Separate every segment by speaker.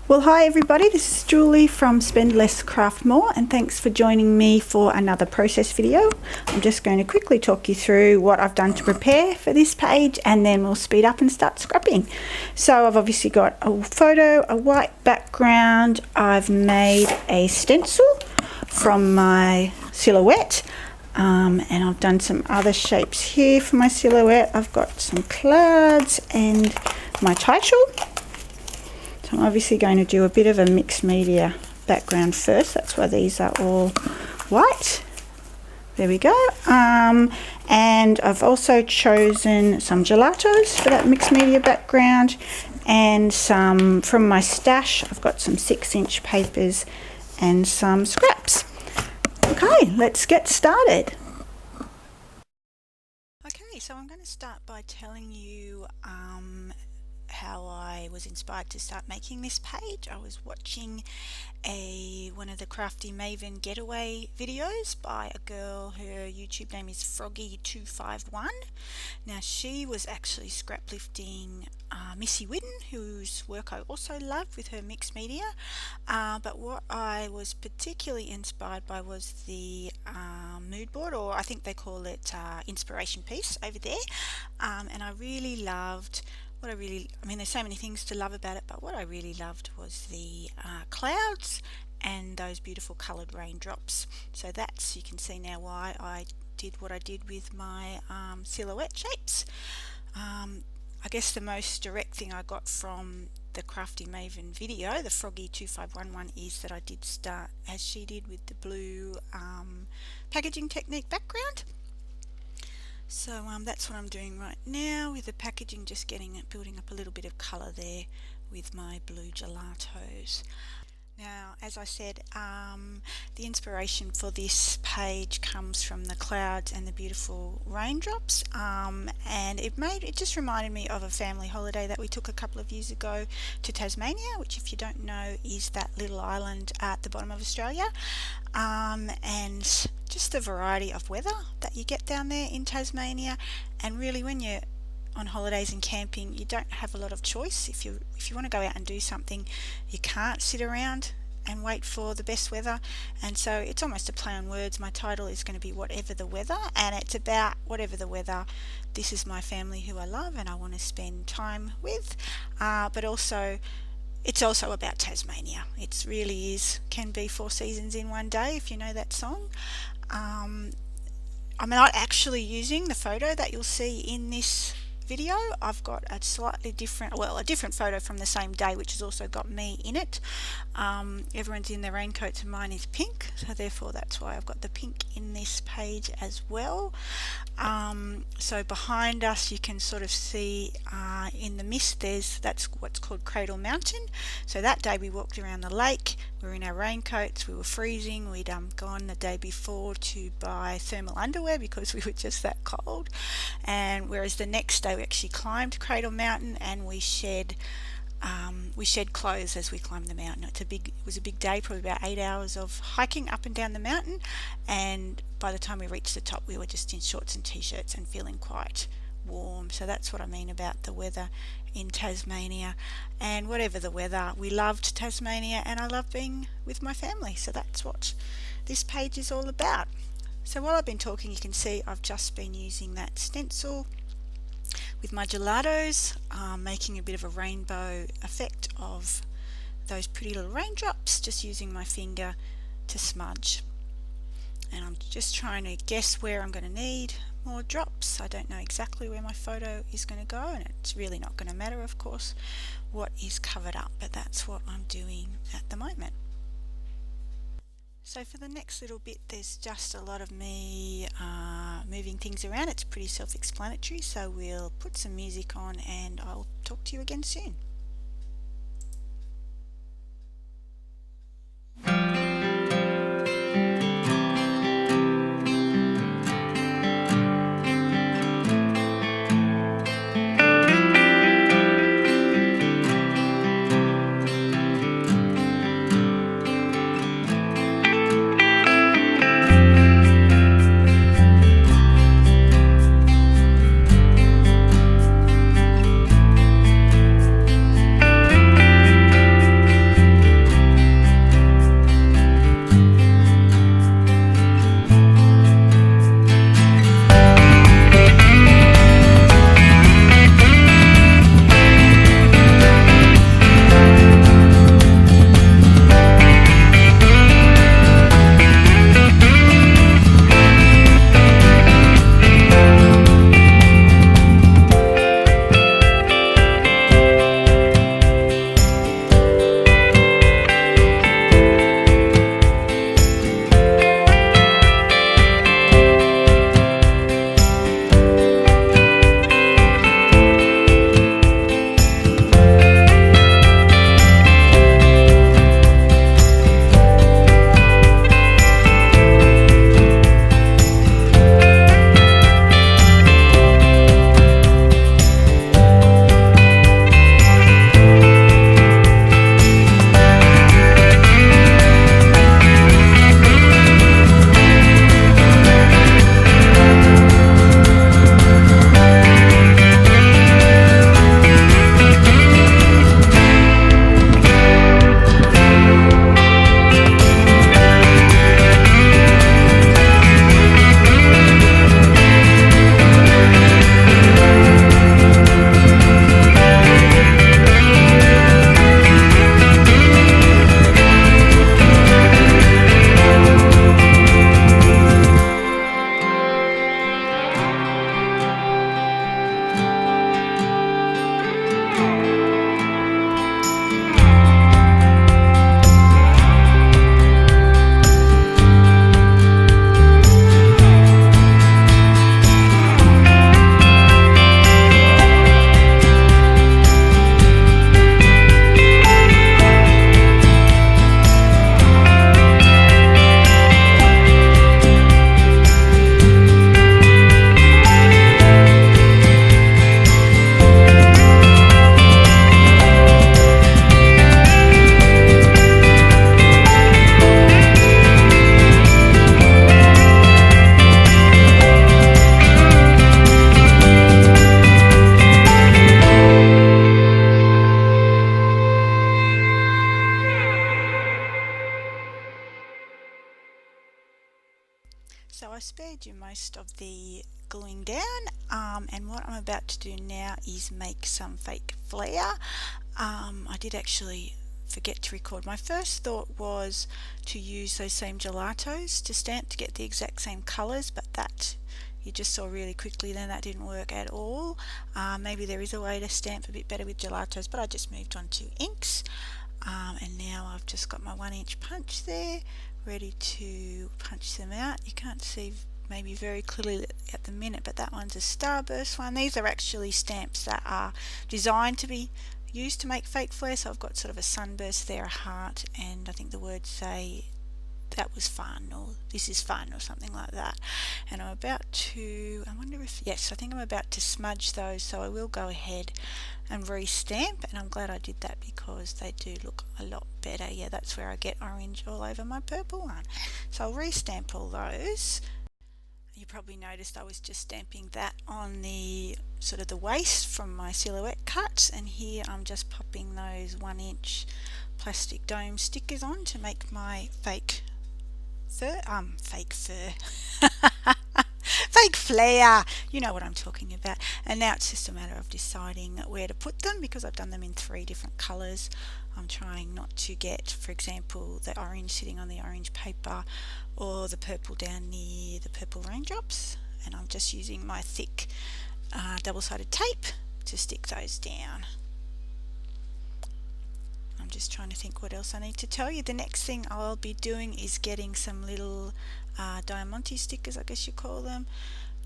Speaker 1: Well, hi everybody, this is Julie from Spend Less Craft More, and thanks for joining me for another process video. I'm just going to quickly talk you through what I've done to prepare for this page, and then we'll speed up and start scrapping. So I've obviously got a photo, a white background. I've made a stencil from my silhouette, and I've done some other shapes here for my silhouette. I've got some clouds and my title. So I'm obviously going to do a bit of a mixed media background first. That's why these are all white. There we go. And I've also chosen some gelatos for that mixed media background, and some from my stash. I've got some 6-inch papers and some scraps. Okay, let's get started. Okay, so I'm going to start by telling you how I was inspired to start making this page. I was watching one of the Crafty Maven Getaway videos by a girl. Her YouTube name is Froggy251. Now she was actually scrap lifting Missy Whitten, whose work I also love with her mixed media, but what I was particularly inspired by was the mood board, or I think they call it inspiration piece over there, and I really loved I mean, there's so many things to love about it, but what I really loved was the clouds and those beautiful coloured raindrops. So that's, you can see now why I did what I did with my silhouette shapes. I guess the most direct thing I got from the Crafty Maven video, the Froggy2511, is that I did start as she did with the blue packaging technique background. So that's what I'm doing right now with the packaging, just building up a little bit of colour there with my blue gelatos. Now, as I said, the inspiration for this page comes from the clouds and the beautiful raindrops, and it just reminded me of a family holiday that we took a couple of years ago to Tasmania, which, if you don't know, is that little island at the bottom of Australia, and just the variety of weather that you get down there in Tasmania. And really, when you're on holidays and camping, you don't have a lot of choice. If you want to go out and do something, you can't sit around and wait for the best weather, and so it's almost a play on words. My title is going to be Whatever the Weather, and it's about whatever the weather, this is my family who I love and I want to spend time with, but also it's also about Tasmania. It really can be 4 seasons in one day, if you know that song. I'm not actually using the photo that you'll see in this video. I've got a slightly different, a different photo from the same day, which has also got me in it. Everyone's in their raincoats and mine is pink, so therefore that's why I've got the pink in this page as well. So behind us you can sort of see in the mist that's what's called Cradle Mountain. So that day we walked around the lake, we were in our raincoats, we were freezing. We'd gone the day before to buy thermal underwear because we were just that cold, and whereas the next day we actually climbed Cradle Mountain and we shed clothes as we climbed the mountain. It was a big day, probably about 8 hours of hiking up and down the mountain, and by the time we reached the top we were just in shorts and t-shirts and feeling quite warm. So that's what I mean about the weather in Tasmania. And whatever the weather, we loved Tasmania and I love being with my family, so that's what this page is all about. So while I've been talking, you can see I've just been using that stencil with my gelatos, making a bit of a rainbow effect of those pretty little raindrops, just using my finger to smudge. And I'm just trying to guess where I'm going to need more drops. I don't know exactly where my photo is going to go, and it's really not going to matter, of course, what is covered up, but that's what I'm doing at the moment. So for the next little bit, there's just a lot of me moving things around. It's pretty self-explanatory, so we'll put some music on and I'll talk to you again soon. So I spared you most of the gluing down, and what I'm about to do now is make some fake flare. I did actually forget to record. My first thought was to use those same gelatos to stamp to get the exact same colours, but that you just saw really quickly then that didn't work at all. Maybe there is a way to stamp a bit better with gelatos, but I just moved on to inks. And now I've just got my 1 inch punch there ready to punch them out. You can't see maybe very clearly at the minute, but that one's a starburst one. These are actually stamps that are designed to be used to make fake flare. So I've got sort of a sunburst there, a heart, and I think the words say that was fun or this is fun or something like that. And I'm about to, I wonder if, yes, I think I'm about to smudge those, so I will go ahead and re-stamp, and I'm glad I did that because they do look a lot better. Yeah, that's where I get orange all over my purple one. So I'll re-stamp all those. You probably noticed I was just stamping that on the sort of the waist from my silhouette cuts, and here I'm just popping those 1 inch plastic dome stickers on to make my fake fur fake flare, you know what I'm talking about. And now it's just a matter of deciding where to put them because I've done them in 3 different colours. I'm trying not to get, for example, the orange sitting on the orange paper or the purple down near the purple raindrops, and I'm just using my thick double-sided tape to stick those down. I'm just trying to think what else I need to tell you. The next thing I'll be doing is getting some little diamante stickers, I guess you call them,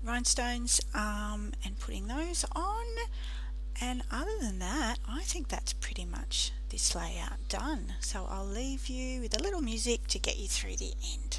Speaker 1: rhinestones, and putting those on. And other than that, I think that's pretty much this layout done. So I'll leave you with a little music to get you through the end.